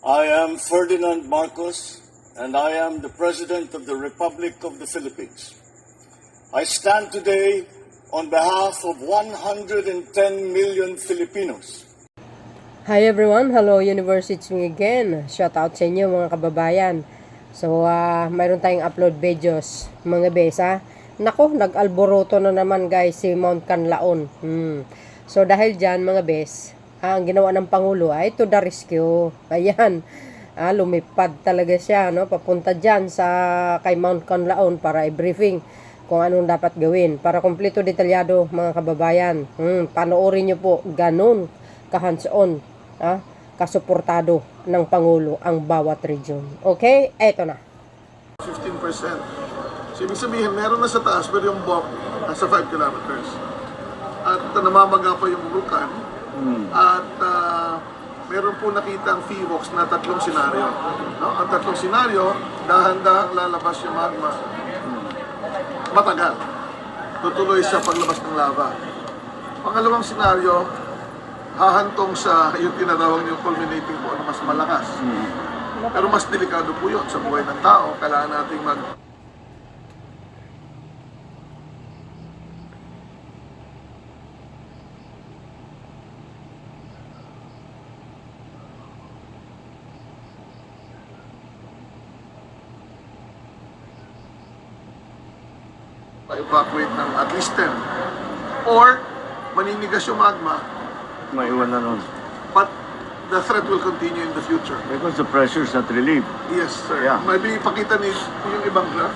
I am Ferdinand Marcos, and I am the President of the Republic of the Philippines. I stand today on behalf of 110 million Filipinos. Hi everyone, hello University again. Shout out sa inyo mga kababayan. So, mayroon tayong upload videos mga besa. Nako, nag-alboroto na naman guys si Mount Canlaon. So, dahil dyan mga bes, ang ginawa ng Pangulo ay to the rescue. Ayan, lumipad talaga siya, no? Papunta dyan sa kay Mount Canlaon para i-briefing kung anong dapat gawin. Para kompleto detalyado mga kababayan. Panoorin nyo po, ganun ka-hands-on, kasuportado ng Pangulo ang bawat region. Okay? Eto na. 15%. So, ibig sabihin, meron na sa taas, pero yung bomb nasa 5 kilometers. At namamaga pa yung vulkan. At meron po nakita ang FIVOX na tatlong senaryo. No? Ang tatlong senaryo, dahan-dahang lalabas yung magma. Matagal. Tutuloy sa paglabas ng lava. Pangalawang senaryo, hahantong sa yung tinatawag yung culminating po na mas malakas. Pero mas delikado po yun sa buhay ng tao. Kailangan nating evacuate ng at least 10. Or, maninigas yung magma. Maiwan na nun. But the threat will continue in the future. Because the pressure is not relieved. Yes, sir. Yeah. Maybe ipakita ni yung ibang graph.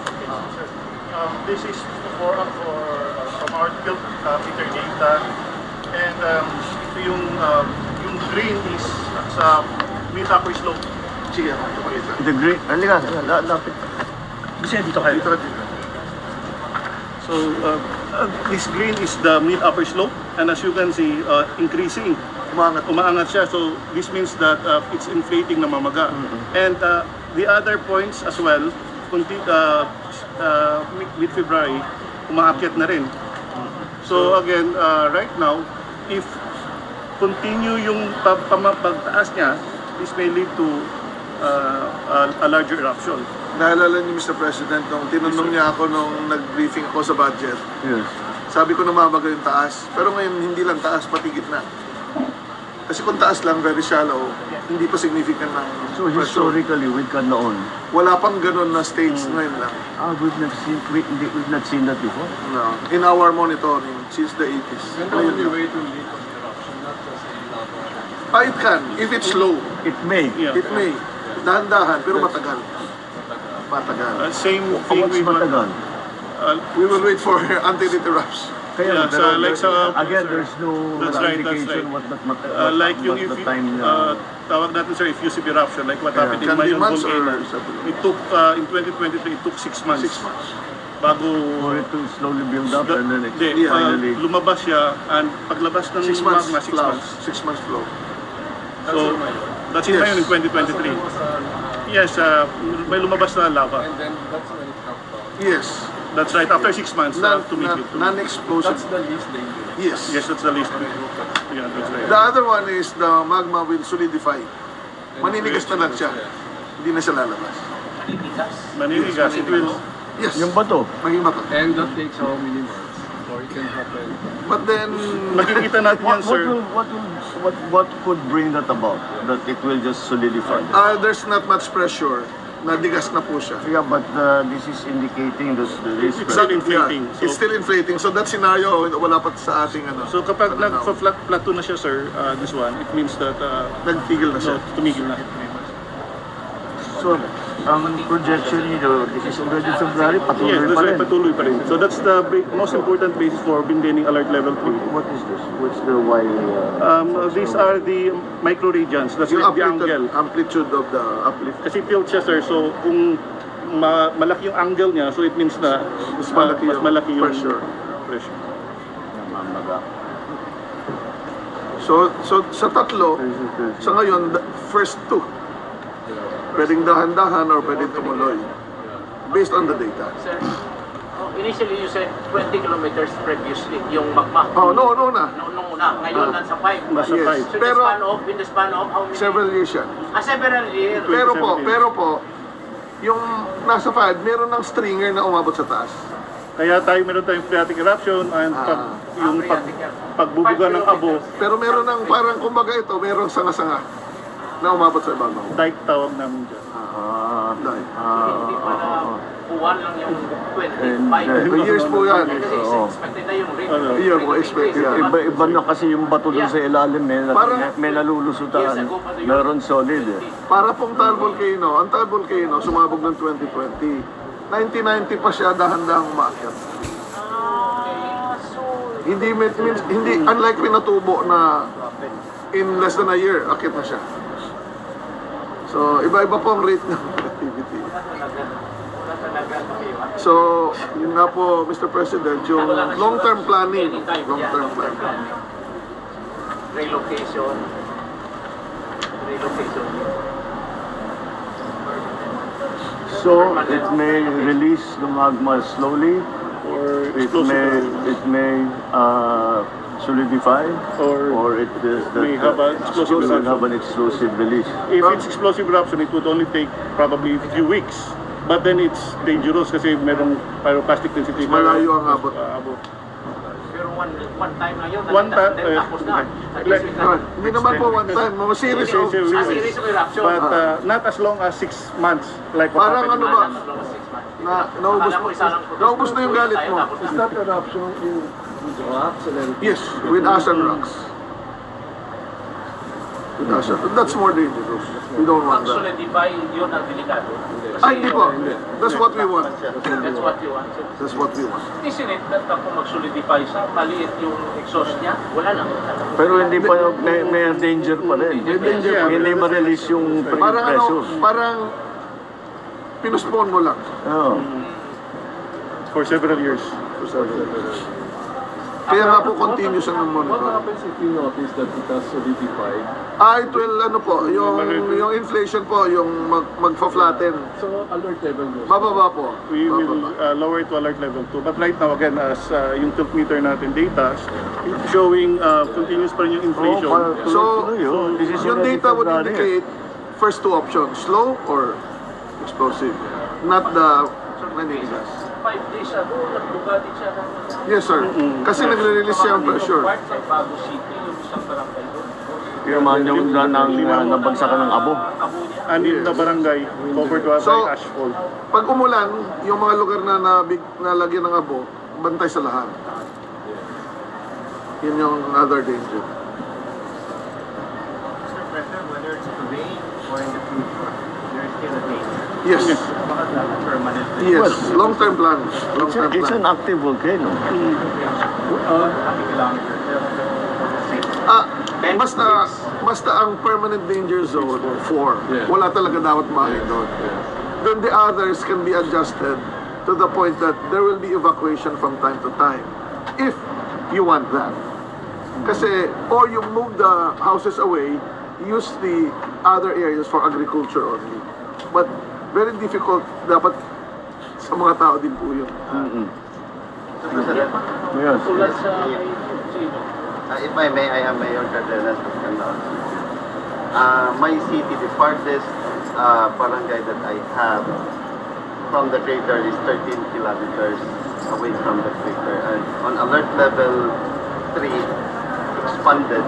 This is from our field, Peter data. And ito yung green is sa mid-upper slope. Sige, ipakita. The green, halika, lapit. Kasi dito kayo. Dito. So this green is the mid-upper slope. And as you can see, increasing. Umaangat siya. So this means that it's inflating na mamaga. And the other points as well, mid-February, umaakyat na rin. So again, right now, if continue yung pagtaas niya, this may lead to a larger eruption. Naalala niyo, Mr. President, nung tinanong niya ako nung nag-briefing ako sa budget, Yes. sabi ko namamaga yung taas. Pero ngayon, hindi lang taas, pati gitna. Kasi kung taas lang, very shallow, hindi pa significant ng So pressure. historically, with Canlaon, Wala pang ganun na stage ngayon lang. we've not seen that before. No. In our monitoring, since the 80s. Ngayon lang. way to lead to eruption, not just It can, if it's slow. It may. Yeah. It may. Dahan-dahan, pero matagal. Matagal. Same thing What's with matagal? We will wait for until it erupts. Kaya, Yeah, so like sa- again, there's no That's right, indication that's what like yung the if time tawag natin sir, effusive eruption, like what Yeah. happened in Can be Mayon months or volcano. something. It took, in 2023, it took 6 months. 6 months. Bago, for it to slowly build up and then Hindi, finally. lumabas siya, and paglabas ng 6 months magma, 6 flow. months. 6 months flow. So, that's in Yes. Mayon in 2023. Yes, may lumabas na lava. Yes. That's right, after 6 months, to make it. Non-explosion. That's the least dangerous. Yes. Yes, that's the least. Yeah, that's right. The other one is the magma will solidify. Maninigas na lang siya. Hindi na siya lalabas. Maninigas, it will. Yes. Yung bato. Maging mata. And that takes how many months before it can happen? But then, Makikita natin yan, sir. What could bring that about? That it will just solidify? there's not much pressure. Nadigas na po siya. Yeah, but this is indicating that there is It's still inflating. Yeah, it's still inflating. So that scenario, wala pa sa ating ano. So kapag pananaw. nag-plateau na siya, sir, this one, it means that Nagtigil na siya. tumigil na. So, ang projection nito, this is already February, patuloy Yes, that's pa right, rin. patuloy pa rin. So that's the most important basis for maintaining alert level 3. What is this? What's the Y? These are the micro regions, that's Yung the angle. amplitude of the uplift. Kasi tilt siya, sir, so kung malaki yung angle niya, so it means na Mas malaki yung pressure. Namamaga. So sa tatlo, sa ngayon, the first two, pwedeng dahan-dahan or pwedeng tumuloy. Based on the data. initially you said 20 kilometers previously, yung magma. Oh, no na. Nung una. Ngayon, nasa 5. Nasa Yes. 5. So Pero- in the span of how many? Several years yan. Several years. Pero po, yung nasa 5, meron ng stringer na umabot sa taas. Kaya meron tayong phreatic eruption and pagbubuga ng abo, Pero meron ng parang kumbaga ito, merong sanga-sanga na umabot sa ibabaw. dike tawag namin dyan. Dahil. Hindi pa na buwan lang yung 25. Years po yan. Kasi expected na yung rate. Year po, expected yan. Iba na kasi yung bato dun sa ilalim, Parang- may nalulusutan. Meron solid eh. Para pong Taal Volcano, ang Taal Volcano sumabog ng 2020. 1990 pa siya dahan-dahang umakyat. Hindi unlikely na tubo na in less than a year, akit na siya. So, iba-iba po ang rate ng activity. So, yun nga po, Mr. President, yung long-term planning. Long-term planning. Relocation. So, it may release the magma slowly, Or it may solidify, Or it is that may have an explosive will eruption. have an explosive release. If it's explosive eruption, it would only take probably a few weeks. But then it's dangerous kasi merong pyroclastic density. Malayo ang abot. Pero one time lang yun. One time, then tapos na. At least we can- Hindi naman po one time, mga series of... series of eruption. But not as long as 6 months. Like what Parang happened ano in- ba? As long as 6 months. Naubos na yung galit mo. Is that eruption with rocks and everything? Yes, with ash and rocks. With ash and... That's more dangerous. We don't want that. Solidify yun ang delikado. Ay, hindi po. That's what we want. That's what you want. That's what we want. Isn't it that kung mag-solidify siya, maliit yung exhaust niya, wala na. Pero hindi pa, may danger pa rin. May danger pa rin. Hindi ma-release yung Parang ano, pressure. parang pinuspon mo lang. Oo. For several years. Kaya nga po continuous ang What monitor. happens if you notice that it has solidified? It will, ano po, yung inflation po, yung magfa-flatten. So alert level goes. Mababa po. We will Mababa. lower it to alert level 2. But right now, again, as yung tilt meter natin data showing continuous pa rin yung inflation. So, This is yung already data would February. indicate first two options, slow or explosive. Not the manifest. 5 days ago, nagbugalit siya ng Yes, sir. Kasi nagre-release siya ang pressure. part ng Bago City, yung isang barangay doon. Pirmahan yung nabagsakan ng abo. Abo niya. And in the barangay, covered by So- ashfall. Pag umulan, yung mga lugar na nalagyan ng abo, bantay sa lahat. Yun yung other danger. Mr. President, whether it's today or in the future, there is still a danger. Yes. Baka permanent. Yes. Long-term plan. Long-term It's an plan. active volcano. Basta ang permanent danger zone, 4. Yeah. Wala talaga dapat mahalin doon. Then the others can be adjusted to the point that there will be evacuation from time to time. If you want that. Kasi, or you move the houses away, use the other areas for agriculture only. But very difficult, dapat sa mga tao din po yun. Yes. Tulad sa If I may, I am Mayor Cardenas of Canlaon. My city, the farthest barangay that I have from the crater is 13 kilometers away from the crater. And on alert level 3, expanded,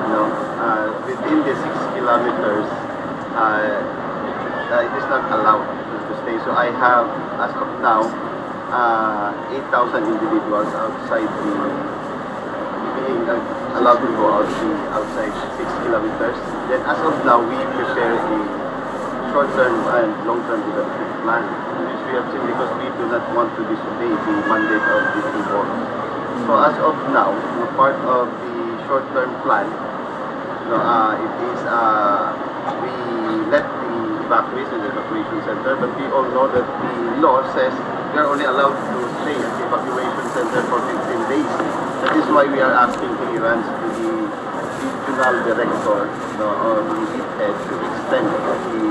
within the 6 kilometers, it is not allowed to stay. So I have, as of now, 8,000 individuals outside being allowed to go outside 6 kilometers. Then as of now, we prepare a short-term and long-term development plan, which we have seen because we do not want to disobey the mandate of the two boards. So as of now, part of the short-term plan, it is we let the evacuation center, but we all know that the law says we are only allowed to stay at the evacuation center for 15 days. That is why we are asking clearance to the regional director on the head to extend the stay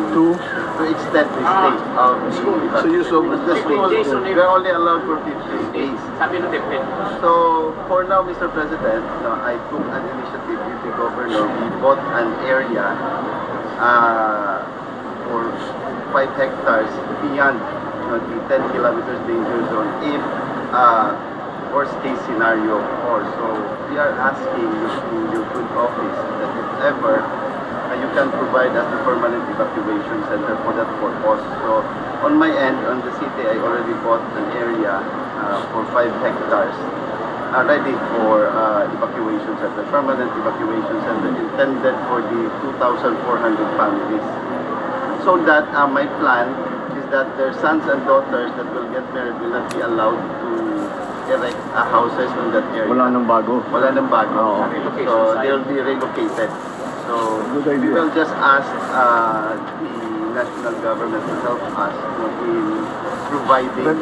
of the So you saw we are only allowed for 15 days. Sabi ng DepEd. So, for now, Mr. President, no, I took an initiative with the governor. We bought an area for 5 hectares beyond the 10 kilometers danger zone if worst case scenario or so we are asking your good office that if ever you can provide us the permanent evacuation center for that purpose. So on my end, on the city, I already bought an area for 5 hectares ready for evacuation center, permanent evacuation center intended for the 2,400 families. So that my plan is that their sons and daughters that will get married will not be allowed to erect houses on that area. Wala nang bago. Wala nang bago. Oo. So they'll be relocated. So Good we idea. will just ask the national government to help us in providing But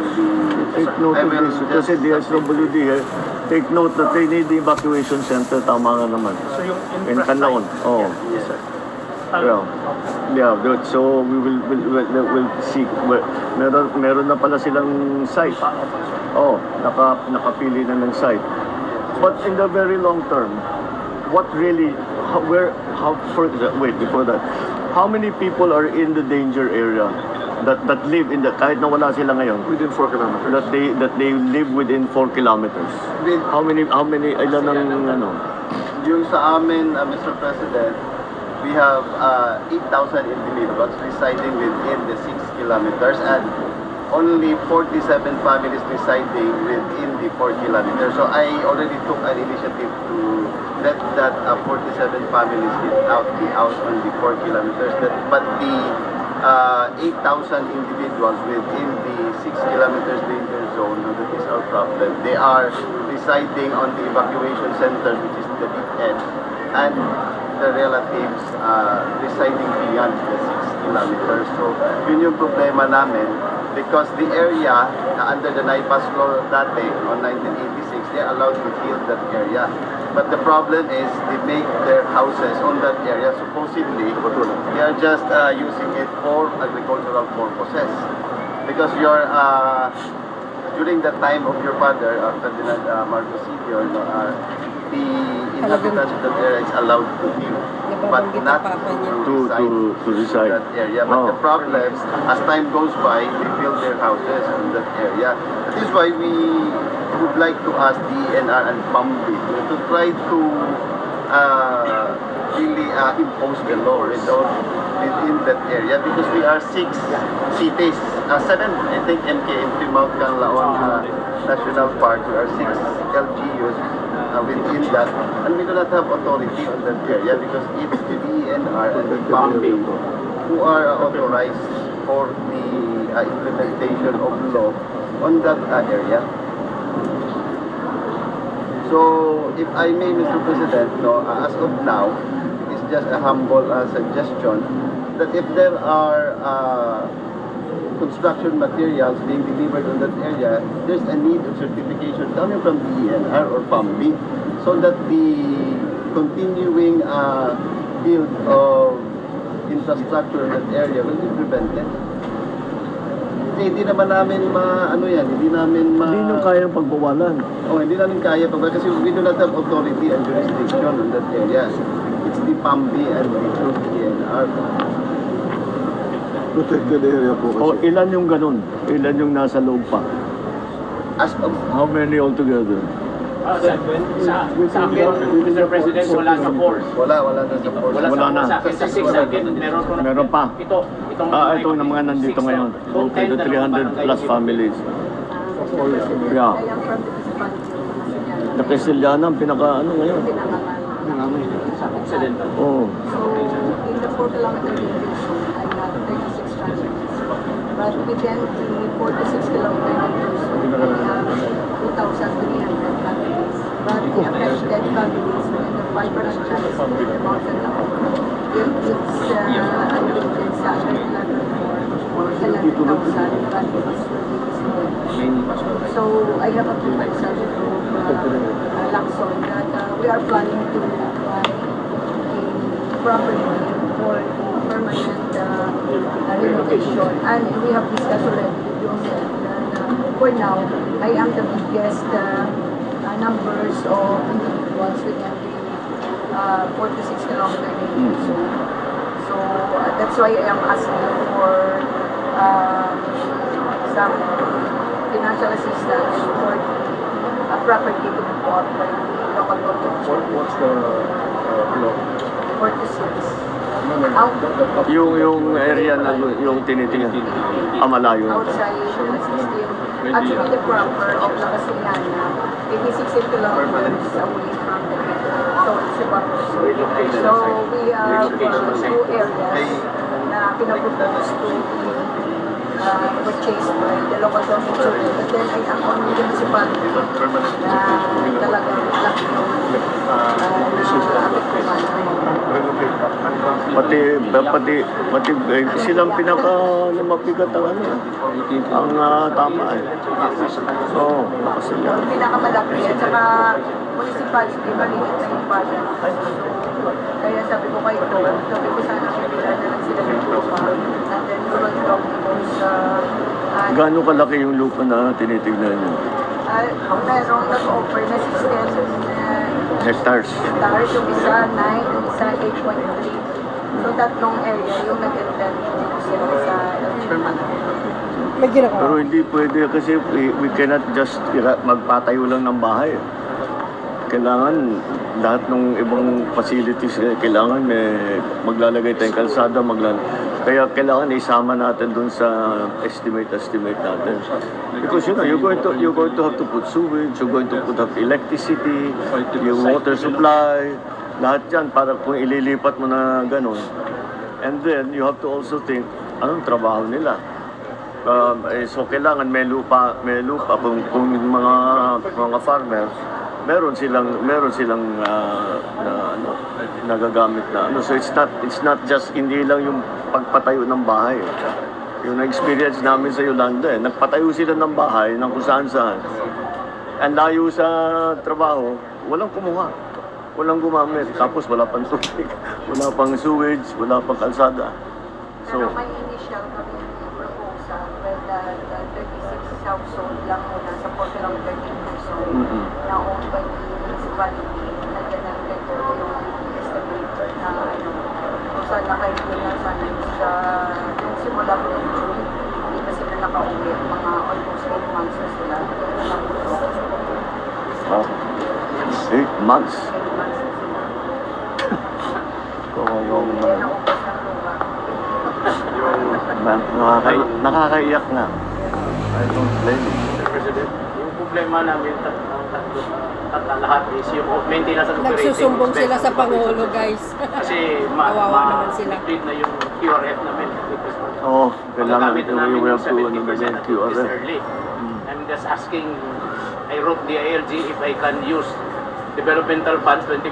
take note I of will this. just Kasi DSWD here, take note that they need the evacuation center. Tama nga naman. So yung In Canlaon. Oh. Yes, sir. Yeah, good. So we will see. Meron na pala silang site. Oh, nakapili na ng site. But in the very long term, what really, before that, how many people are in the danger area that live in the, kahit na wala sila ngayon, Within 4 kilometers. that they live within 4 kilometers? With How many, ilan ang, ano? yung sa amin, Mr. President, we have 8,000 individuals residing within the 6 kilometers and only 47 families residing within the 4 kilometers. So I already took an initiative to let that 47 families get out on the 4 kilometers. But the 8,000 individuals within the 6 kilometers danger zone, that is our problem. They are residing on the evacuation centers, which is the deep end, and the relatives residing beyond the 6 kilometers. So yun yung problema namin because the area under the NIPAS law dati on 1986, they are allowed to fill that area. But the problem is they make their houses on that area supposedly they are just using it for agricultural purposes. Because during the time of your father, Ferdinand Marcos Sr., the inhabitants of that area is allowed to live, but not To reside. that area. But the problem, as time goes by, they build their houses in that area. That is why we would like to ask DENR and PAMBI to try to really impose the law within that area because we are 6 cities, 7, I think, MKM, Mount Canlaon National Park, we are 6 LGUs within that, and we do not have authority on that area because it's the DENR and the PAMBI who are authorized for the implementation of law on that area. So, if I may, Mr. President, no, as of now, it's just a humble suggestion that if there are construction materials being delivered on that area, there's a need of certification coming from the ENR or PAMBI so that the continuing build of infrastructure in that area will be prevented. Kasi hindi naman namin hindi namin Hindi nyo kayang pagbawalan. hindi namin kaya pa kasi we do not have authority and jurisdiction on that area. It's the PAMBI and the ENR. Protected area po kasi. O ilan yung ganun? Ilan yung nasa loob pa? As of How many altogether? Sa akin, Mr. President, wala sa force. wala na sa force. Wala na. Sa akin, sa 6 akin, Meron pa. Itong Ito na mga nandito ngayon. Okay, the 300 plus families. Yeah. The Castillana, ang pinaka ngayon. Sa Occidental. Oh. So, in the 4 kilometer radius, I have 36 transfers. But within the 46 kilometer radius, I have 2,300 families. But the affected families within the 5 franchises within the mountain level, it's unlimited sa under level 4, 11,000 families will be destroyed. So, I have a proposal from Lacson that we are planning to buy a property for the permanent relocation. And we have discussed already with Joseph that for now, I am the biggest numbers of individuals within the 4 to 6 kilometer radius. So that's why I am asking for some financial assistance for the property to be bought by the local government. What's the block? 4 to 6. Yung area na yung tinitingnan, malayo. Outside the system. Actually, the proper of La Castellana, it is 16 kilometers away from the so it's about so we have two areas na pinapropose to be purchased by the local government. But then ay ang municipality na talagang laki yung pati silang pinaka mabigat ang tama eh. So, nakasaya. Pinakamalaki at saka municipality maliit na yung bayan. Kaya sabi ko kayo, sabi ko sana pipila na lang sila ng lupa and then tulad lang sa Gaano kalaki yung lupa na tinitignan nyo? merong nag-offer na 16 Hectares. hectares, yung isa 9, yung isa 8.3. So tatlong area yung nag-intend sila sa May ginagawa. Pero hindi pwede kasi we cannot just magpatayo lang ng bahay. Kailangan lahat ng ibang facilities, kailangan maglalagay tayong kalsada, kaya kailangan isama natin dun sa estimate natin. Because you're going to have to put sewage, you're going to have electricity, yung water supply, lahat yan para kung ililipat mo na ganun. And then you have to also think, anong trabaho nila? So kailangan may lupa kung mga farmers meron silang nagagamit na so it's not just hindi lang yung pagpatayo ng bahay. Yung na-experience namin sa Yolanda nagpatayo sila ng bahay ng kung saan ang layo sa trabaho, walang kumuha, walang gumamit, tapos wala pang tubig, wala pang sewage, wala pang kalsada. Pero may initial kami proposal where the 36 household lang muna sa 4 kilometer zone na owned by the municipality. Nandiyan na rin ito yung estimate na kung saan nakaipon na sana sa yung simula ko ng June. Hindi pa sila nakauwi. Mga almost 8 months na sila. Oh, 8 months? 8 months na sila. So, yung Kaya naubos ng lupa. nakakaiyak na. I don't blame you. Mr. President, yung problema namin lahat is yung maintenance and operating Nagsusumbong sila sa expense. Pangulo, guys. Kasi Kawawa naman sila. complete na yung QRF namin. Oo, kailangan Magagamit na namin we yung have to 70% this at this QRF. early. I'm just asking, I wrote the ILG if I can use developmental funds 20%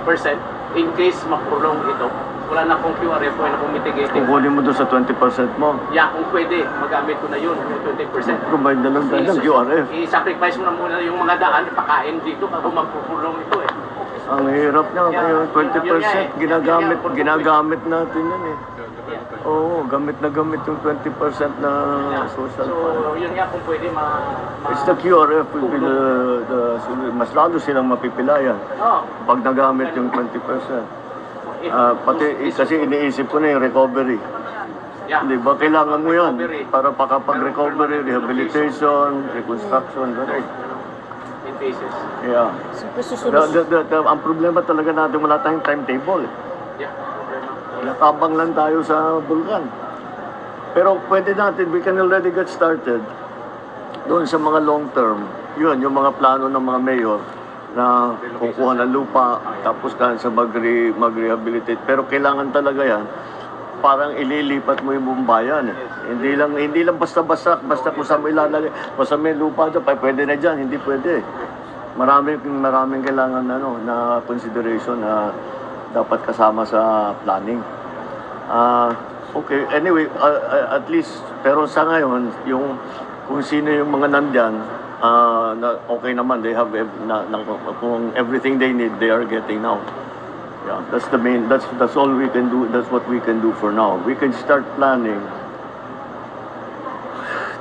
in case makulong ito. Wala na akong QRF, wala na akong mitigating. Kung kunin mo doon sa 20% mo, Yeah, kung pwede, magamit ko na yun, yung 20%. provide na lang tayo ng QRF. I-sacrifice mo na muna yung mga daan, ipakain dito bago magpupulong ito eh. Ang hirap niya, kaya 20% ginagamit natin yan eh. Oo, gamit na gamit yung 20% na social fund. So, yun nga kung pwede It's the QRF will be mas lalo silang mapipilayan Oh, pag nagamit yung 20%. Pati kasi iniisip ko na yung recovery. yeah. Di ba? Kailangan mo yan para pakapag-recovery, rehabilitation, reconstruction, gano'n. In phases. Yeah. Siyempre susunod. Ang problema talaga natin, wala tayong timetable. Yeah. Nakabang lang tayo sa bulkan. Pero pwede natin, we can already get started doon sa mga long term. Yun, yung mga plano ng mga mayor na kukuha ng lupa, tapos sa mag-rehabilitate. Pero kailangan talaga yan, parang ililipat mo yung buong bayan. Hindi lang basta kung saan mo ilalagay. Basta may lupa dyan, pwede na dyan, hindi pwede. Maraming kailangan na consideration na dapat kasama sa planning. Okay, anyway, at least, pero sa ngayon, kung sino yung mga nandyan, okay naman, they have kung everything they need, they are getting now. Yeah, that's all we can do. That's what we can do for now. We can start planning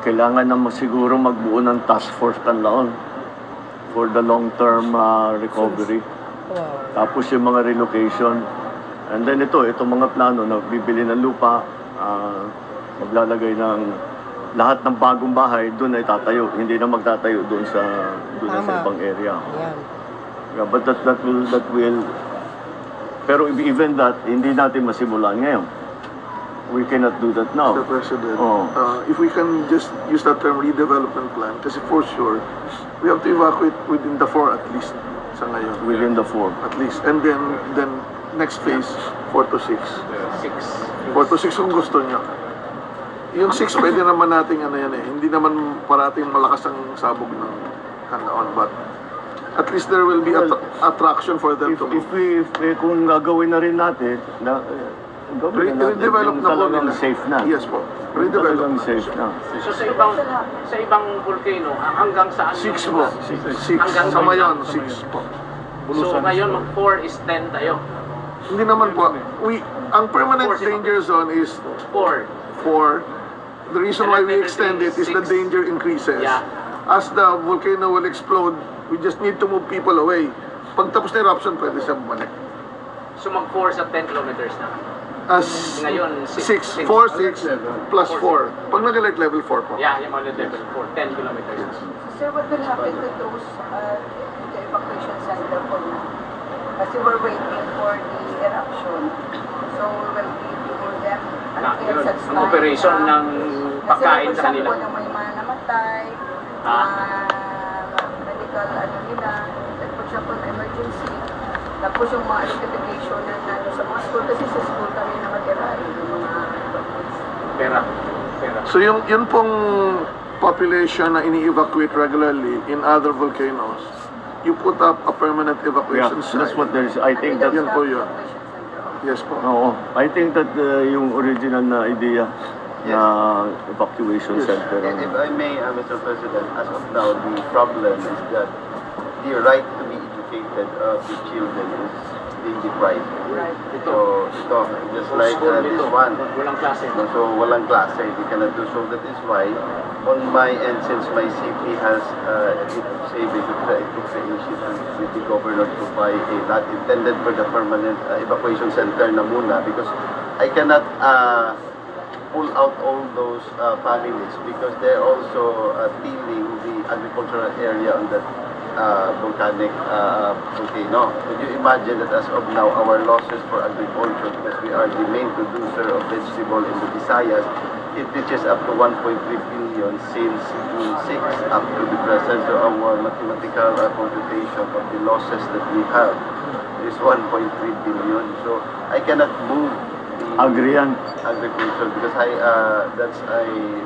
kailangan na siguro magbuo ng task force Canlaon for the long-term recovery. Wow. Tapos yung mga relocation. And then itong mga plano na bibili ng lupa, maglalagay ng lahat ng bagong bahay doon ay tatayo. Hindi na magtatayo doon sa Tama. ibang area. Yan. Yeah, but that will pero even that hindi natin masimulan ngayon. We cannot do that now. Mr. President, Oh. if we can just use that term redevelopment plan, kasi for sure, we have to evacuate within the 4 at least sa ngayon. Within the 4. At least. And then next phase, 4 to 6. 6. 4 to 6 kung gusto nyo. Yung 6, pwede naman nating ano yan eh. Hindi naman parating malakas ang sabog ng Canlaon. But at least there will be attraction for them to move. Kung gagawin na rin natin, gawin na natin Redevelop yung na po talagang nila. safe na. Yes po. Yung talagang Redevelop. safe na. So sa ibang volcano, hanggang saan 6 yung- po. 6. Hanggang Sa Mayon, doon 6 po. So ngayon, 4 is 10 tayo. Hindi naman po. Ang permanent danger zone is 4. 4. The reason why we extend it is the danger increases. Yeah. As the volcano will explode, we just need to move people away. Pag tapos na eruption, pwede siya bumalik. So mag-4 sa 10 kilometers na. As Ngayon, 6, 4, 6, plus 4. Pag nag-alert level 4 po. Yeah, yung mga level 4, 10 kilometers. Sir, what will happen to those the evacuation center po na? Kasi we're waiting for the eruption. So we will be giving them until such Ang time operation na- ng pagkain Kasi sa kanila. po na may mga namatay, medical ano nila, at for example, emergency. Tapos yung mga identification na nandun sa mga school, kasi sa school kami na mag-aral yung mga Pera. So yun pong population na ini-evacuate regularly in other volcanoes, you put up a permanent Yeah, evacuation that's site. what there's, I think that, Yun po yun. Yes po. oo, I think that yung original na idea na evacuation Yes. center. If I may, Mr. President, as of now, the problem is that the right to be educated of the children is being deprived. So, just like this one. Walang klase. So, walang klase. They cannot do so. That is why, on my end, since my city has, I took the initiative with the governor to buy a lot intended for the permanent evacuation center na muna, because I cannot pull out all those families because they're also tilling the agricultural area on that volcanic volcano. Could you imagine that as of now, our losses for agriculture, because we are the main producer of vegetable in the Visayas, it reaches up to 1.3 billion since June 6 up to the present. So our mathematical computation of the losses that we have is 1.3 billion. So I cannot move the Agree yan. agriculture because that's a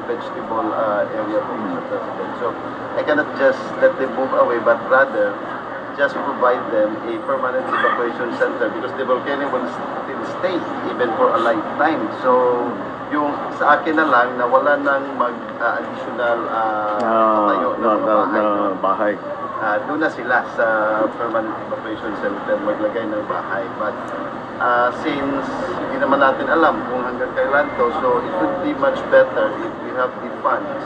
vegetable area for Mr. President. So I cannot just let them move away, but rather just provide them a permanent evacuation center because the volcano will still stay even for a lifetime. So yung sa akin na lang na wala nang additional tayo na bahay. doon na sila sa permanent evacuation center maglagay ng bahay. But since hindi naman natin alam kung hanggang kailan to, so it would be much better if we have the funds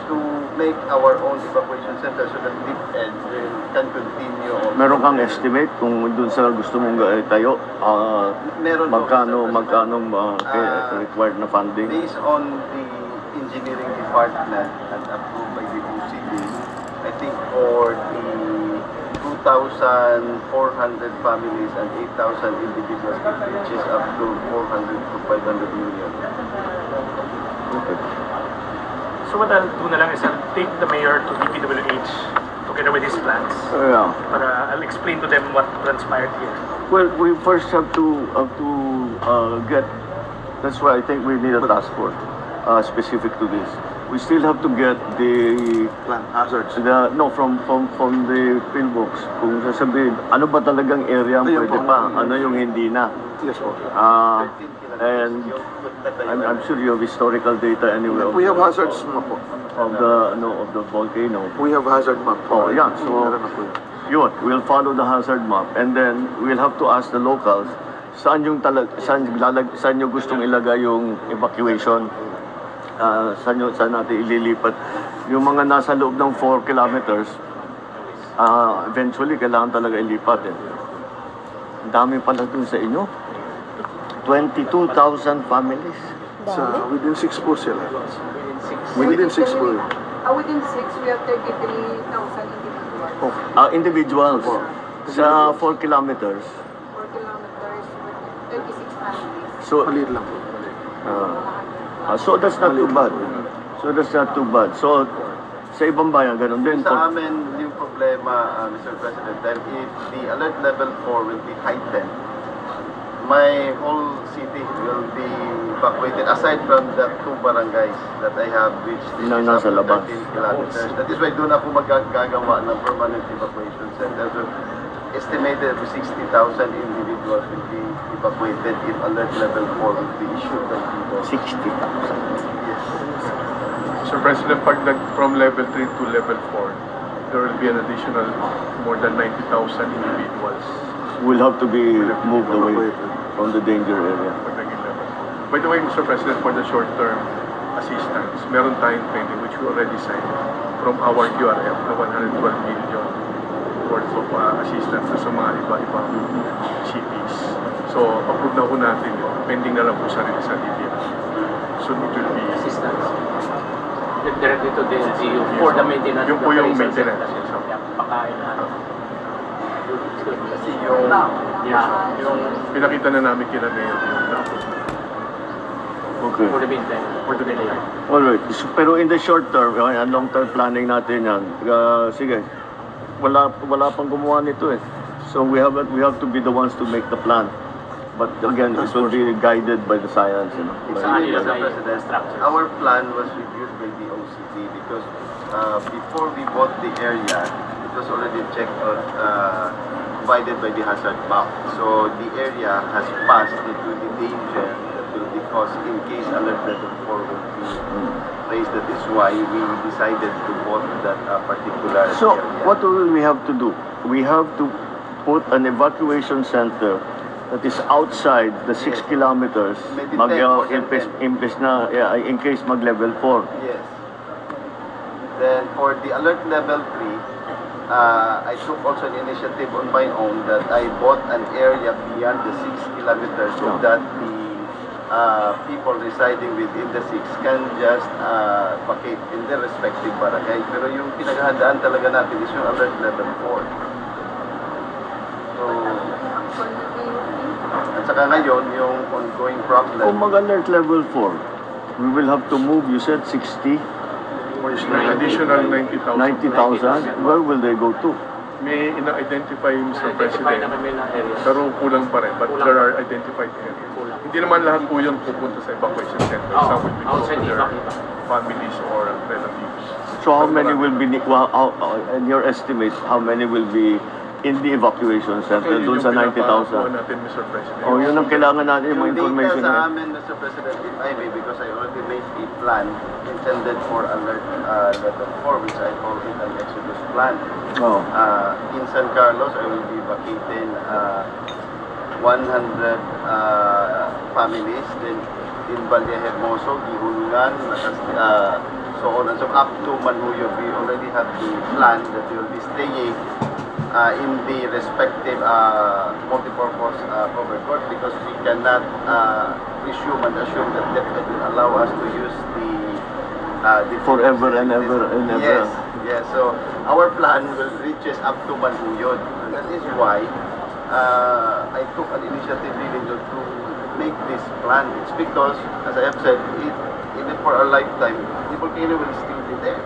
to make our own evacuation center so that Deep Edge can continue. Meron kang estimate kung dun sa gusto mong tayo, Meron po, magkano Mr. President. required na funding? Based on the engineering department and approved by the OCD, I think for the 2,400 families and 8,000 individuals, it reaches up to 400 to 500 million. Okay. So what I'll do na lang is I'll take the mayor to DPWH together with his plans. Yeah. Para I'll explain to them what transpired here. Well, we first have to get. That's why I think we need a task force specific to this. We still have to get the Plan, hazards. from the PhilBooks. Kung sasabihin, ano ba talagang area ang Ayun pwede po. pa, ano yung hindi na. Yes po. And I'm sure you have historical data anyway We have hazards map po. of the volcano. We have hazard map po. Oh, yeah. So, Meron na po yun. yun, we'll follow the hazard map and then we'll have to ask the locals saan yung saan nyo gustong ilagay yung evacuation saan natin ililipat. Yung mga nasa loob ng 4 kilometers, eventually kailangan talaga ilipat eh. Ang dami pala dun sa inyo. 22,000 families. So, within 6 po sila. Within Within 6 po. Within 6, we have 33,000 individuals. Individuals. Sa 4 kilometers. 4 kilometers, 36 families. So, Maliit lang po. so that's not too bad. So that's not too bad. So, sa ibang bayan, ganun din. Sa amin, yung problema, Mr. President, that if the alert level 4 will be heightened, my whole city will be evacuated aside from the 2 barangays that I have, which is Na nasa up to labas. 13 kilometers. That is why doon ako magagawa ng permanent evacuation center. So, estimated 60,000 individuals will be evacuated if alert level 4 will be issued by people. 60,000. Yes. Mr. President, from level 3 to level 4, there will be an additional more than 90,000 individuals Will have to be moved away from the danger area. for naging level. By the way, Mr. President, for the short-term assistance, meron tayong pending which we already signed from our QRF na 112 million worth of assistance sa mga iba-ibang cities. So, approve na po natin yun. Pending na lang po sa DBM. So, it will be Assistance. Directly to the LGU for the maintenance. Yung of po the yung operations maintenance. center. Yeah, pagkain na. Kasi yung pinakita na namin kina Mayor yung dapat Okay. For the meantime. for the meantime. Alright. So, pero in the short term, long-term planning natin yan. Sige. Wala pang gumawa nito eh. So we have to be the ones to make the plan. But again, it will be guided by the science, you know. Actually, Yes, Mr. I- President, structures. our plan was reviewed by the OCD because before we bought the area, it was already checked out, provided by the hazard map. So the area has passed into the danger that will be caused in case alert level 4 will be raised. That is why we decided to vote that particular So area. what will we have to do? We have to put an evacuation center that is outside the 6 kilometers imbes na in case mag level 4. Yes. Then for the alert level 3, I took also an initiative on my own that I bought an area beyond the 6 kilometers so that the people residing within the 6 can just vacate in their respective barangay. Pero yung pinaghahandaan talaga natin is yung alert level 4. So, at saka ngayon, yung ongoing problem. Kung mag-alert level 4, we will have to move, you said 60, Additional 90,000. 90,000. Where will they go to? May ina-identify, Mr. Identify President, na kami ng area. pero kulang pa rin. But Kulang. there are identified areas. Kulang. Hindi naman lahat po yun pupunta sa evacuation center. Oo, Some will be outside to their iba-iba. families or relatives. So how many will be, in your estimate, how many will be in the evacuation center Yun doon yung sa pinapakakuha 90,000? natin, Mr. President. Oh, yun ang kailangan natin, yung mga Yung data information sa na. amin, Mr. President, if I may, because I already made a plan intended for alert level 4, which I call it an Exodus plan. Oh. In San Carlos, I will be vacating 100 families. Then in Vallehermoso, Gihungan, so on and so up to Manuyog, we already have the plan that we will be staying in the respective multipurpose covered court because we cannot presume and assume that DepEd will allow us to use the Forever and ever and ever. Yes, yes. So our plan will reaches up to Manuyod. And that is why I took an initiative really to make this plan. It's because, as I have said, even for our lifetime, the volcano will still be there.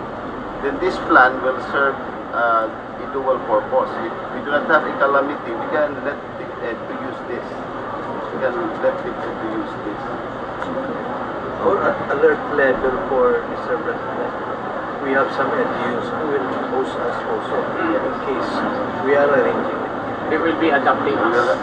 Then this plan will serve a dual purpose. If we do not have a calamity, we can let DepEd to use this. We can let DepEd to use this. For alert level for Mr. President, we have some LGUs who will host us also in case we are arranging it. They will be adapting us.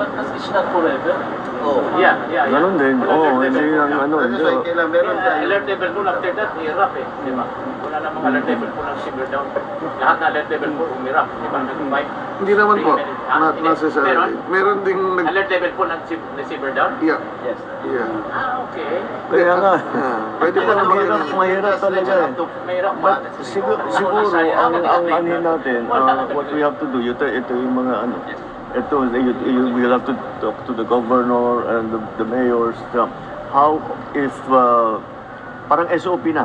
But it's not forever. Oh. Yeah. Ganun din. Alert Oh, level hindi four yung lang. ano. That is why kailangan meron Yeah, tayo. alert level 2 after that, hirap eh. Di ba? wala lang mga alert level po ng silver down. Lahat na alert level po umirap, di ba? Nag-5. Hindi naman po. Not necessarily. Meron ding Alert level po ng silver down? Yeah. Yes. Yeah. Okay. Kaya nga, Pwede po naman mahirap talaga eh. Mahirap ba? Siguro, ang anin natin, what we have to do, ito yung mga ano, ito, we will have to talk to the governor and the mayors. How if, parang SOP na,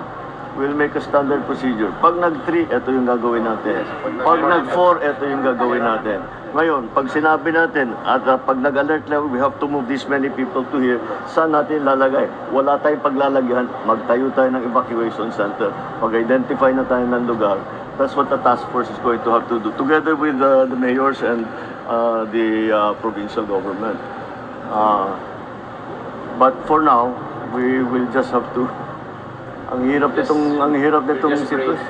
we'll make a standard procedure. Pag nag-3, ito yung gagawin natin. Pag nag-4, ito yung gagawin natin. Ngayon, pag sinabi natin, at pag nag-alert level, we have to move this many people to here, saan natin lalagay? Wala tayong paglalagyan, magtayo tayo ng evacuation center, mag-identify na tayo ng lugar. That's what the task force is going to have to do, together with the mayors and the provincial government. But for now, we will just have to. Ang hirap nitong sitwasyon.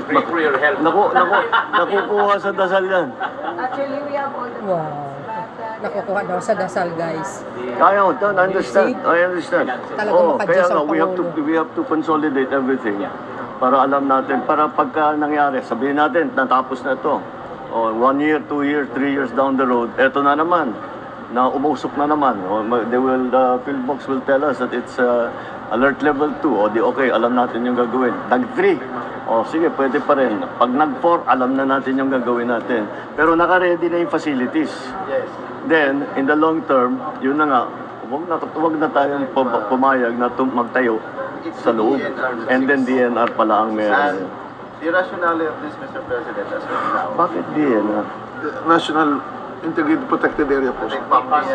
Pray for your health. Nakukuha sa dasal yan. Actually, we have all the Wow. plans that, Nakukuha daw sa dasal, guys. I understand. Talaga Oo, makadiyos kaya nga, ang Pangulo. we have to consolidate everything para alam natin, para pagka nangyari, sabihin natin, natapos na ito. O, 1 year, 2 years, 3 years down the road, eto na naman, na umusok na naman. O, the PhilBox will tell us that it's alert level 2. O di okay, alam natin yung gagawin. Nag-3. O sige, pwede pa rin. Pag nag-4, alam na natin yung gagawin natin. Pero naka-ready na yung facilities. Yes. Then, in the long term, yun na nga, huwag na tayong pumayag na magtayo sa loob. And then DNR pala ang And meron. the rationale of this, Mr. President, as of now, Bakit DNR? National Integrated Protected Area po I siya. think PAMBI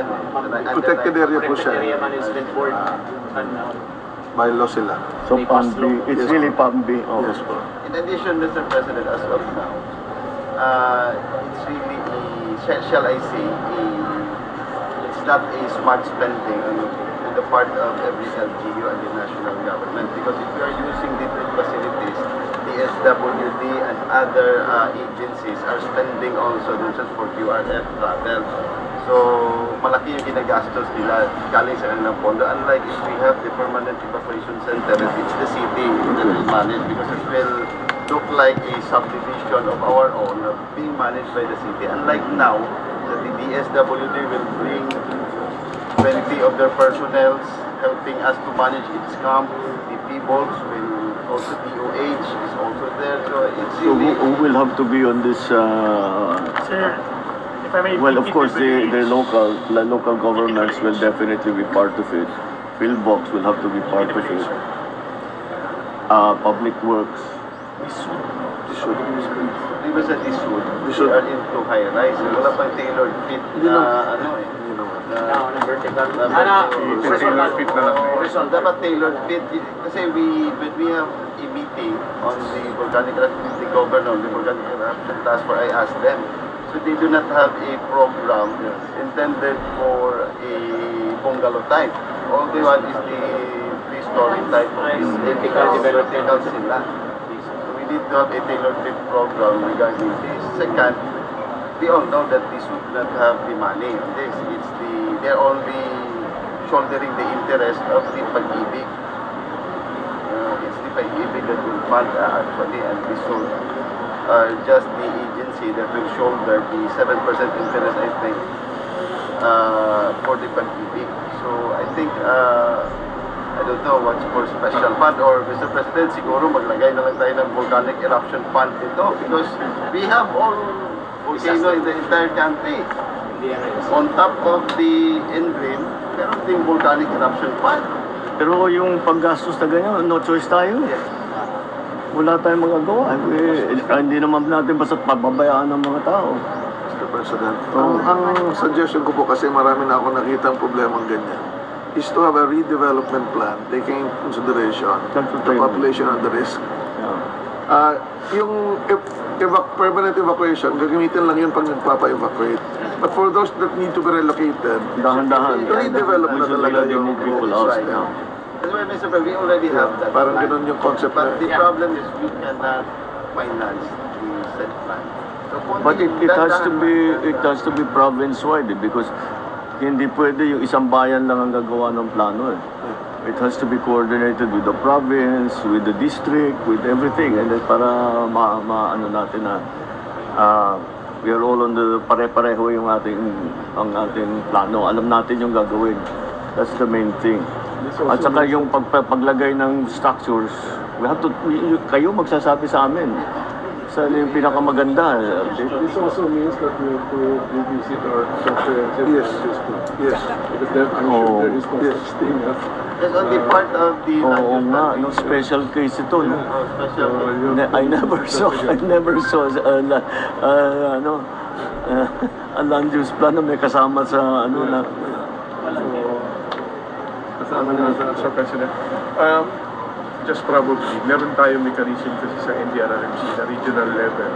Protected area po Protected Area siya. Management Board. By law sila. So, PAMBI. It's really PAMBI. Oh. Yes po. In addition, Mr. President, as of now, it's really shall I say, it's not a smart spending on the part of every LGU and the national government, because if we are using different facilities, the SWD and other agencies are spending also themselves for QRF travel. So, malaki yung ginagastos nila galing sa kanilang pondo. Unlike if we have the permanent evacuation center, it's the city that will manage, because it will look like a subdivision of our own being managed by the city. Unlike now, that the DSWD will bring 20 of their personnel helping us to manage its camp. The PBOLs will also, DOH is also there. So it's So, really... who will have to be on this? Sir, if I may... Well, of course, the local governments will definitely be part of it. PhilBox will have to be part of it. Public Works. Di ba sa Disud, we are into high-rise. Wala pang tailored fit na ano eh. Na vertical. Horizontal fit na lang. Horizontal. Dapat tailored fit. Kasi when we have a meeting on the volcanic eruption, the governor, the volcanic eruption task force, I asked them. So they do not have a program intended for a bungalow type. All they want is the three-story type of vertical sila. We need to have a tailored fit program regarding this. Second, we all know that this would not have the money on this. They're only shouldering the interest of the Pag-ibig. It's the Pag-ibig that will fund actually, and this will just the agency that will shoulder the 7% interest, I think, for the Pag-ibig. So I think, I don't know what's for special fund, or Mr. President, siguro maglagay na lang tayo ng volcanic eruption fund dito, because we have all volcano in the entire country. On top of the NREM, meron ding volcanic eruption fund. Pero yung paggastos na ganyan, no choice tayo. Wala tayong magagawa. Hindi naman natin basta pababayaan ng mga tao. Mr. President, ang suggestion ko po, kasi marami na ako nakita ang problema ganyan, is to have a redevelopment plan taking in consideration the population and the risk. Yung permanent evacuation, gagamitin lang yun pag nagpapa-evacuate. But for those that need to be relocated, dahan-dahan. redevelop na talaga yung people out. That's why, Mr. President, we already have that Parang plan. ganun yung concept But na the problem is we cannot finance the said plan. So, But it has to be province-wide because hindi pwede yung isang bayan lang ang gagawa ng plano eh. It has to be coordinated with the province, with the district, with everything. And then para ano natin na we are all on the pare-pareho yung ang ating plano. Alam natin yung gagawin. That's the main thing. At saka yung paglagay ng structures, we have to, kayo magsasabi sa amin. Sa yung pinakamaganda. This also means that we have to revisit our comprehensive plan too. Yes. Because then I'm sure there is no such thing as That's on the part of the... Oo nga, no, special case ito, no? I never saw a land use plan na may kasama sa ano na. kasama na sa President. Just probably, meron tayong mechanism kasi sa NDRRMC na regional level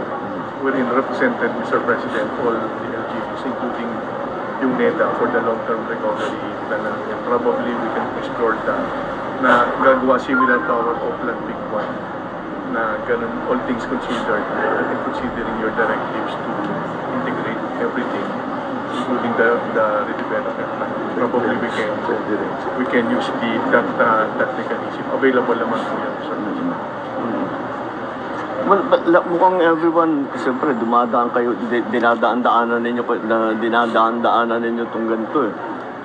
wherein represented, Mr. President, all the LGUs, including yung NEDA for the long-term recovery plan. And probably we can explore that na gagawa similar to our Oakland Big One na ganun, all things considered, and considering your directives to integrate everything, including the redevelopment plan. Probably we can use that mechanism. Available naman po yan, Sir President. Well, mukhang everyone, siyempre, dumadaan kayo, dinadaan-daanan ninyo itong ganito eh.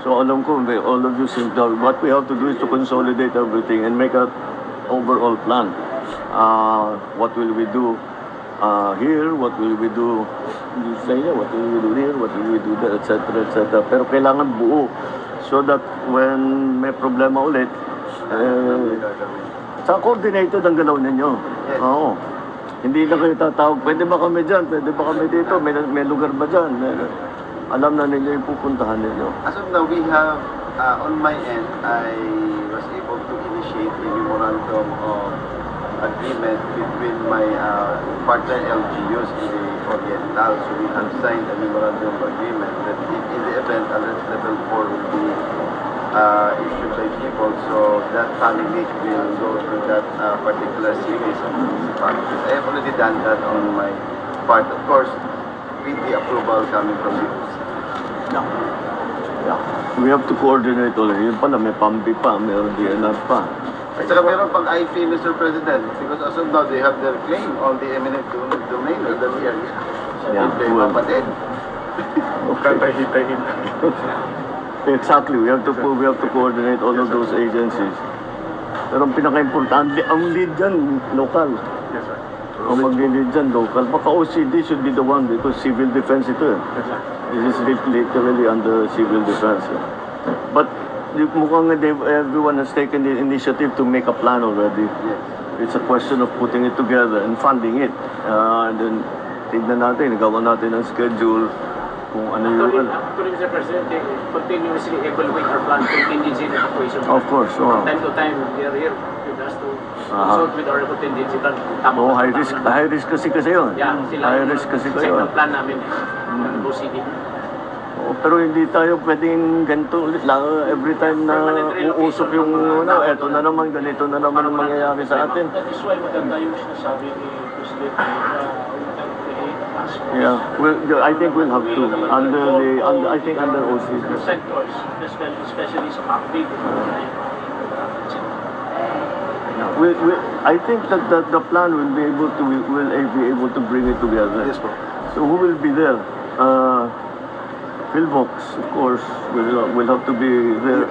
So alam ko, all of you think that what we have to do is to consolidate everything and make an overall plan. What will we do here? What will we do what will we do here? What will we do there? Etc. Etc. Pero kailangan buo so that when may problema ulit, sa coordinated ang galaw ninyo. Oo. Hindi na kayo tatawag, pwede ba kami dyan? Pwede ba kami dito? May lugar ba dyan? Alam na ninyo yung pupuntahan ninyo. As of now, we have, on my end, I was able to initiate a memorandum of agreement between my partner LGUs in the Oriental. So we have signed a memorandum of agreement that in the event alert level 4 will be issued by people, so that family will go to that particular series of municipalities. I have already done that on my part, of course, with the approval coming from the Yeah. We have to coordinate all. Yun pala, may PAMBI pa, may DNR pa. At saka meron pang IP, Mr. President, because as of now, they have their claim on the eminent domain of the area. Yeah, well. Kantay-hitayin. Exactly, we have to coordinate all of those agencies. Pero ang pinaka-importante, ang lead dyan, local. Yes, sir. Ang mag-lead dyan, local. Baka OCD should be the one because civil defense ito eh. This is literally under civil defense. But mukhang everyone has taken the initiative to make a plan already. It's a question of putting it together and funding it. And then, tignan natin, nagawa natin ang schedule. Kung ano yung... Actually, Mr. President, they continuously evaluate our plan contingency evacuation. Of course, From time to time, they are here with us to consult with our contingency plan. Oh, high risk kasi yun. Yeah, sila High risk kasi yung kayo. plan namin ng OCD. Oh, pero hindi tayo pwedeng ganito ulit lang. Every time na uusok yung eto na naman, ganito na naman ang mangyayari sa atin. That is why maganda yung sinasabi ni President Yeah, I think we'll have to I think under OCD. sectors, especially sa public. I think that the plan will be able to bring it together. Yes, po. So who will be there? Philbox, of course, will have to be there.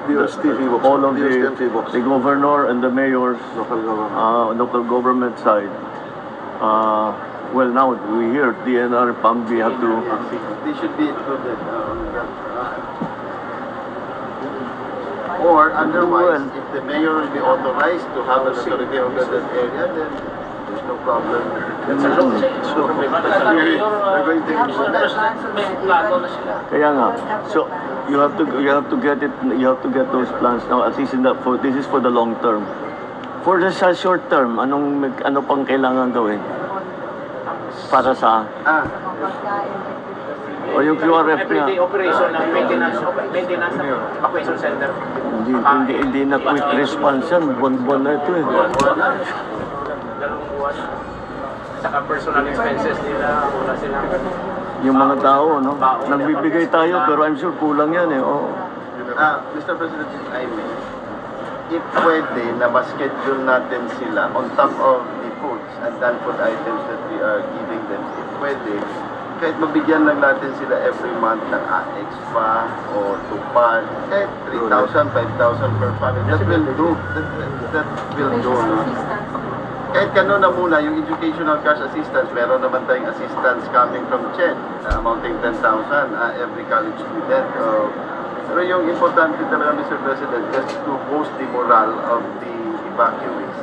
All of the governor and the mayors, local government side. Well, now we hear DNR, PAMBI have to. They should be included or otherwise, if the mayor will be authorized to have an authority over that area, then there's no problem. So, we're going to implement. Kaya nga. So you have to get it. You have to get those plans now. At least this is for the long term. For the short term, ano pang kailangan gawin? Para sa o yung QRF niya. Everyday operation ng maintenance ng evacuation center. Hindi na quick response yan. Buwan-buwan na ito eh. Dalawang buwan. Saka personal expenses nila, wala silang... Yung mga tao, no? Nagbibigay tayo pero I'm sure kulang yan eh. Oh. Mr. President, if I may, if pwede na ma-schedule natin sila on top of the foods and non-food items that we are giving them, if pwede, kahit mabigyan lang natin sila every month ng expa o tupad, kahit 3,000, 5,000 per family, that will do. That will do. No? Kahit gano'n na muna, yung educational cash assistance, meron naman tayong assistance coming from CHED, amounting 10,000 every college student. Pero yung importante talaga, Mr. President, just to boost the morale of the evacuees.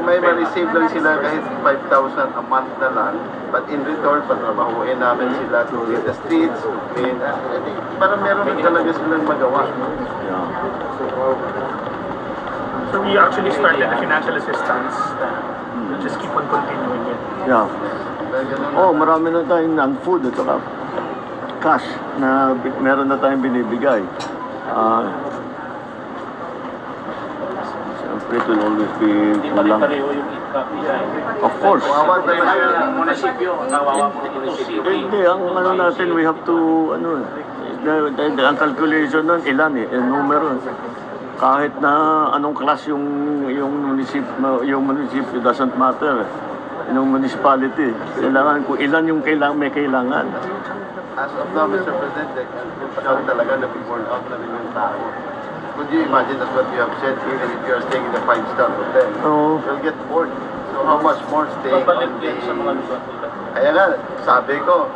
May ma-receive lang sila kahit 5,000 a month na lang, but in return, patrabahuin namin sila to hit the streets, para meron din talaga silang magawa. So we actually started the financial assistance. We'll just keep on continuing it. Yeah. Oh, marami na tayong non-food at saka cash na meron na tayong binibigay. Siyempre, it will always be walang... Of course. Hindi, ang ano natin, we have to, ang calculation nun, ilan numero. Kahit na anong class yung municipio, doesn't matter. Yung municipality, kailangan kung ilan yung may kailangan. As of now, Mr. President, kung talaga na-burn out na rin yung tao. Could you imagine that what you have said, even if you are staying in the 5-star hotel, you'll get bored. So how much more staying on the... Kaya nga, sabi ko,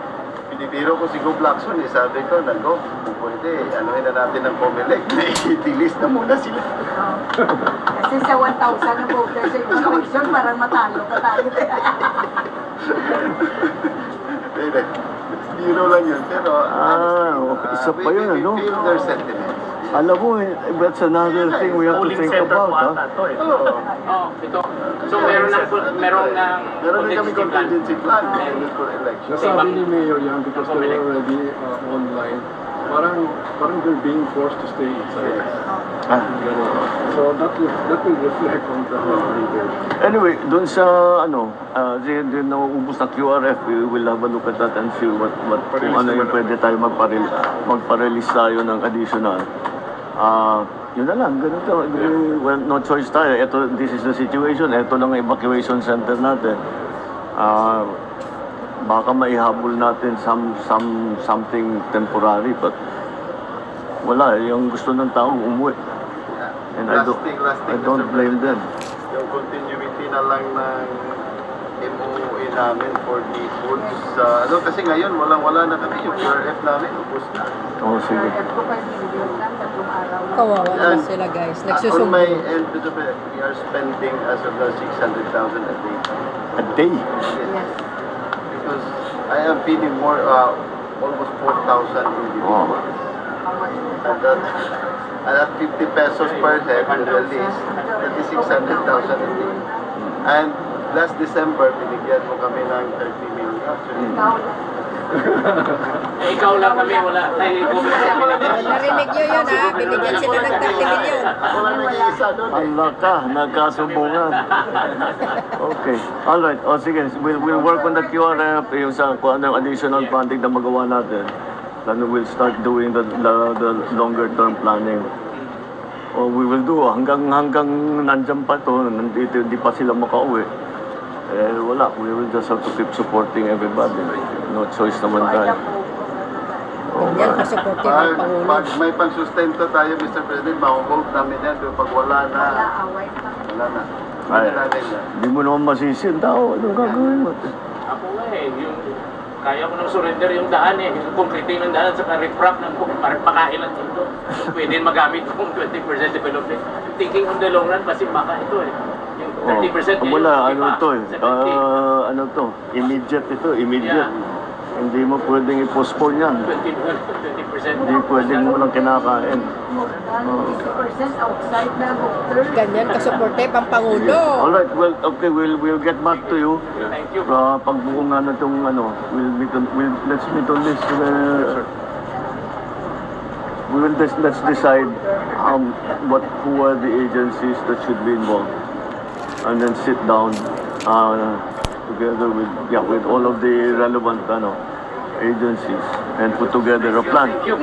pinibiro ko si Go Blackson, sabi ko, kung pwede, anuhin na natin ng Comelec, i-delist na muna sila. Kasi sa 1,000 na voters sa election, parang matalo ka tayo. Biro lang yun, pero... isa pa yun, ano? We feel their sentiments. Alam mo, that's another thing we have to think about, ha? Ito. So meron din kami contingency plan for election. Nasabi ni Mayor yan because they're already online. Parang they're being forced to stay inside. So that will reflect on the leaders. Anyway, dun sa yung nauubos na QRF, we will have a look at that and see kung ano yung pwede tayo magpa-release tayo ng additional. Yun na lang, ganito. Well, no choice tayo. This is the situation. Ito lang ang evacuation center natin. Baka maihabol natin something temporary, but wala. Yung gusto ng tao, umuwi. And I don't blame them. Yung continuity na lang ng MOE namin for the foods. Kasi ngayon, wala na kami. Yung QRF namin, ubus na. Oo, sige. Kawawa na sila, guys. On Nagsusumbong. my end, we are spending as of now 600,000 a day. A day? Yes. Because I am feeding almost 4,000 individuals. And at 50 pesos per head, at least, that is 600,000 a day. And last December, binigyan mo kami ng 30 million. Ikaw lang kami, wala tayo Narinig nyo yun, ha? Binigyan sila ng 30 milyon. Ang laka, nagkasumbungan. Okay. Alright. O sige, we'll work on the QRF, yung sa kung ano yung additional funding na magawa natin. Then we'll start doing the longer term planning. O we will do, hanggang nandyan pa to, nandito, hindi pa sila makauwi. Wala. We will just have to keep supporting everybody. No choice naman tayo. Ganyan ka-supportive ang Pangulo. Pag may pangsustento tayo, Mr. President, makukulp namin yan. Pero pag wala na, wala na. Hindi mo naman masisi ang tao. Anong gagawin mo? Ako nga yung kaya ko nang surrender yung daan yung concrete ng daan sa riprap ng makailan dito. Pwede magamit kung 20% development. Thinking on the long run, kasi baka ito Yung 30% wala, immediate ito, immediate. Hindi mo pwedeng i-postpone yan. 20%. Hindi pwedeng mo lang kinakain. 50% outside na voters. Ganyan ka-supportive ang Pangulo. Alright, well, okay, we'll get back to you. Thank you. Pagbuo nga na itong let's meet on this. Let's decide who are the agencies that should be involved. And then sit down together with all of the relevant agencies and put together a plan. Thank you.